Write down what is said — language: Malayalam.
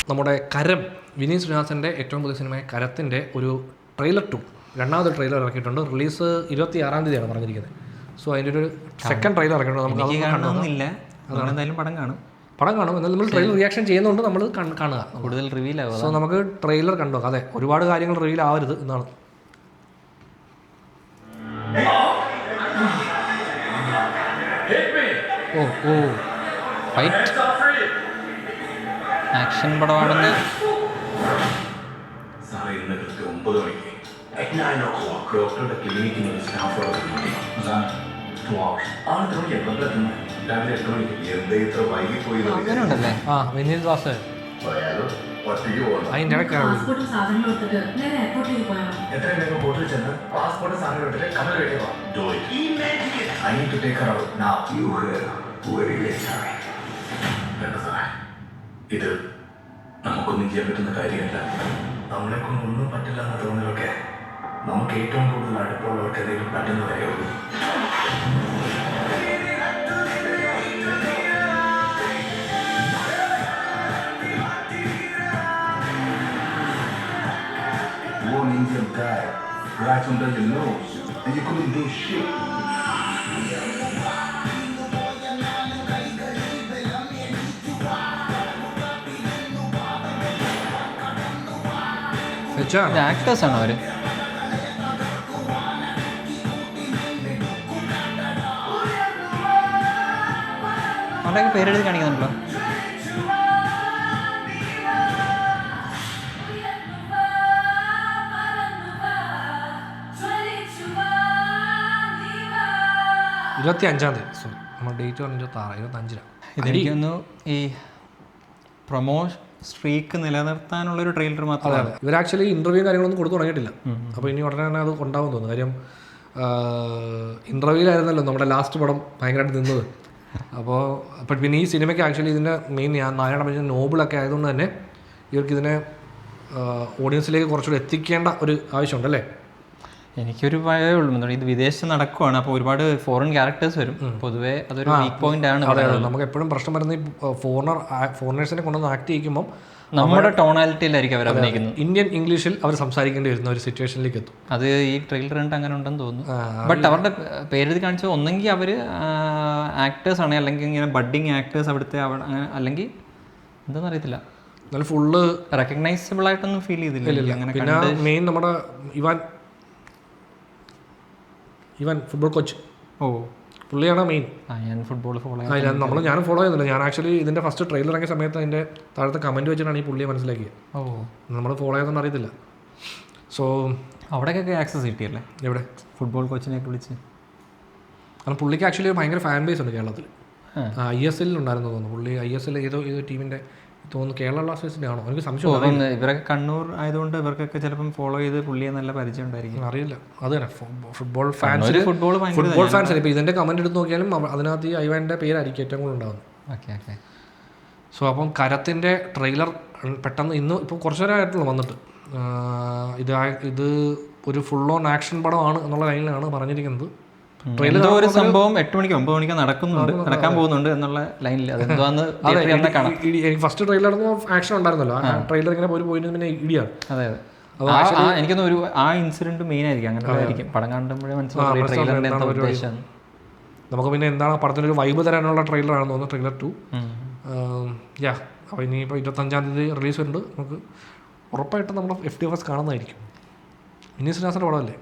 നമ്മുടെ കരം വിനീത് ശ്രീനിവാസൻ്റെ ഏറ്റവും പുതിയ സിനിമയായ കരത്തിൻ്റെ ഒരു ട്രെയിലർ 2 രണ്ടാമത് ട്രെയിലർ ഇറക്കിയിട്ടുണ്ട്. റിലീസ് 26-ാം തീയതിയാണ് പറഞ്ഞിരിക്കുന്നത്. സോ അതിൻ്റെ ഒരു സെക്കൻഡ് ട്രെയിലർ ഇറക്കിയിട്ടുണ്ട്. നമുക്ക് കാണണമെന്നില്ല, എന്തായാലും പടം കാണും. എന്നാൽ നമ്മൾ ട്രെയിലർ റിയാക്ഷൻ ചെയ്യുന്നതുകൊണ്ട് നമ്മൾ കാണുക, കൂടുതൽ റിവീൽ ആവുക. സോ നമുക്ക് ട്രെയിലർ കണ്ടു. അതെ, ഒരുപാട് കാര്യങ്ങൾ റിവീൽ ആവരുത് എന്നാണ്. ഫൈറ്റ് ആക്ഷൻ പടമാണെന്ന്. അങ്ങനെയുണ്ടല്ലേ? വിനീത് ദാസ് അതിൻ്റെ ഇത് നമുക്കൊന്നും ചെയ്യാൻ പറ്റുന്ന കാര്യമല്ല. നമ്മളെ കൊണ്ടൊന്നും പറ്റില്ല എന്ന തോന്നലൊക്കെ നമുക്ക് ഏറ്റവും കൂടുതൽ അടുപ്പമുള്ളവർക്ക് എന്തെങ്കിലും പറ്റുന്ന കാര്യമുള്ളൂ. One Indian guy right under your nose and you couldn't do shit. Actors ആണോ അവര്? അവരുടെയൊക്കെ പേരെഴുതി കാണിക്കുന്നുണ്ടല്ലോ. ഡേറ്റ് 25 ഇതെനിക്കൊന്നു ഈ പ്രൊമോഷൻ സ്ട്രീക്ക് നിലനിർത്താനുള്ളൊരു ട്രെയിലർ മാത്രമല്ല. ഇവർ ആക്ച്വലി ഇൻ്റർവ്യൂ കാര്യങ്ങളൊന്നും കൊടുത്തു തുടങ്ങിയിട്ടില്ല. അപ്പോൾ ഇനി ഉടനെ തന്നെ അത് ഉണ്ടാവും തോന്നുന്നു. കാര്യം ഇൻ്റർവ്യൂവിലായിരുന്നല്ലോ നമ്മുടെ ലാസ്റ്റ് പടം ഭയങ്കരമായിട്ട് നിന്നത്. അപ്പോൾ പിന്നെ ഈ സിനിമയ്ക്ക് ആക്ച്വലി ഇതിൻ്റെ മെയിൻ നാരായണ നോബിളൊക്കെ ആയതുകൊണ്ട് തന്നെ ഇവർക്ക് ഇതിനെ ഓഡിയൻസിലേക്ക് കുറച്ചുകൂടി എത്തിക്കേണ്ട ഒരു ആവശ്യമുണ്ടല്ലേ? എനിക്കൊരു ഭയമേ ഉള്ളൂ, ഇത് വിദേശത്ത് നടക്കുവാണ്, അപ്പോൾ ഒരുപാട് ഫോറിൻ ക്യാരക്ടേഴ്സ് വരും. പൊതുവേ അതൊരു വീക്ക് പോയിന്റ് ആണ്. അതെ, നമുക്ക് എപ്പോഴും പ്രശ്നം വരുന്ന ഈ ഫോറിനേഴ്സിനെ കൊണ്ടുവന്ന് ആക്ട് ചെയ്യിക്കുമ്പോൾ നമ്മുടെ ടോണാലിറ്റിയിലായിരിക്കും അവർ അഭിനയിക്കുന്നത്. ഇന്ത്യൻ ഇംഗ്ലീഷിൽ അവർ സംസാരിക്കേണ്ടി വരുന്ന ഒരു സിറ്റുവേഷനിലേക്ക് എത്തും. അത് ഈ ട്രെയിലർ കണ്ട് അങ്ങനെ ഉണ്ടെന്ന് തോന്നുന്നു. ബട്ട് അവരുടെ പേരെഴുതി കാണിച്ചത് ഒന്നെങ്കിൽ അവർ ആക്ടേഴ്സ് ആണ്, അല്ലെങ്കിൽ ഇങ്ങനെ ബഡ്ഡിങ് ആക്ടേഴ്സ് അവിടുത്തെ അല്ലെങ്കിൽ എന്താണെന്ന് അറിയത്തില്ല, എന്നാലും ഫുള്ള് റെക്കഗ്നൈസബിൾ ആയിട്ടൊന്നും ഫീൽ ചെയ്തില്ല. പിന്നെ മെയിൻ നമ്മുടെ ഇവൻ ഫുട്ബോൾ കോച്ച്, പുള്ളിയാണ് മെയിൻ. ഞാൻ ഫുട്ബോൾ ഫോളോ ഞാനും ഫോളോ ചെയ്യുന്നില്ല. ഞാൻ ആക്ച്വലി ഇതിൻ്റെ ഫസ്റ്റ് ട്രെയിലർ ഇറങ്ങിയ സമയത്ത് അതിൻ്റെ താഴത്തെ കമൻറ്റ് വെച്ചിട്ടാണ് ഈ പുള്ളിയെ മനസ്സിലാക്കിയത്. നമ്മൾ ഫോളോ ചെയ്തൊന്നും അറിയത്തില്ല. സോ അവിടേക്കൊക്കെ ആക്സസ് കിട്ടിയല്ലേ? എവിടെ ഫുട്ബോൾ കോച്ചിനെയൊക്കെ വിളിച്ച്? കാരണം പുള്ളിക്ക് ആക്ച്വലി ഭയങ്കര ഫാൻ ബേസ് ഉണ്ട് കേരളത്തിൽ. ISL ഉണ്ടായിരുന്നു തോന്നുന്നു പുള്ളി. ISL ഏതോ ടീമിൻ്റെ തോന്നുന്നു കേരള ബ്ലാസ്റ്റേഴ്സിൻ്റെ ആണോ, എനിക്ക് സംശയം. ഇവരൊക്കെ കണ്ണൂർ ആയതുകൊണ്ട് ഇവർക്കൊക്കെ ചിലപ്പം ഫോളോ ചെയ്ത് പുള്ളിയെ നല്ല പരിചയം ഉണ്ടായിരിക്കും, അറിയില്ല. അത് തന്നെ ഫുട്ബോൾ ഫാൻസ് ഇപ്പോൾ ഇതിൻ്റെ കമൻറ്റ് എടുത്ത് നോക്കിയാലും അതിനകത്ത് ഈ ഐവാൻ്റെ പേരായിരിക്കും ഏറ്റവും കൂടുതൽ ഉണ്ടാകുന്നത്. സോ അപ്പം കരത്തിൻ്റെ ട്രെയിലർ പെട്ടെന്ന് ഇപ്പോൾ കുറച്ച് നേരമായിട്ടുള്ളൂ വന്നിട്ട്. ഇത് ഒരു ഫുൾ ഓൺ ആക്ഷൻ പടമാണ് എന്നുള്ള ലൈനിലാണ് പറഞ്ഞിരിക്കുന്നത്. ട്രെയിലർ ഒരു സംഭവം 8 മണിക്ക് 9 മണിക്ക് നടക്കാൻ പോകുന്നുണ്ട് എന്നുള്ള ലൈനിൽ എനിക്ക് ഫസ്റ്റ് ട്രെയിലറിന് ആക്ഷൻ ഉണ്ടായിരുന്നല്ലോ. ആ ട്രെയിലർ ഇങ്ങനെ പോയിട്ട് പിന്നെ ഇടിയാണ്. അതെ, എനിക്കൊന്നും ഒരു ആ ഇൻസിഡന്റ് മെയിൻ ആയിരിക്കും. അങ്ങനെ പടം കാണുമ്പോഴേ മനസ്സിലാവും. നമുക്ക് പിന്നെ എന്താണ് പടത്തിനൊരു വൈബ് തരാനുള്ള ട്രെയിലറാണെന്ന് തോന്നുന്നു, ട്രെയിലർ 2. അപ്പോൾ ഇനിയിപ്പോൾ 25-ാം തീയതി റിലീസ് ഉണ്ട്. നമുക്ക് ഉറപ്പായിട്ടും നമ്മൾ FTFS കാണുന്നതായിരിക്കും. വിനീത് ശ്രീനിവാസൻ്റെ പടമല്ലേ?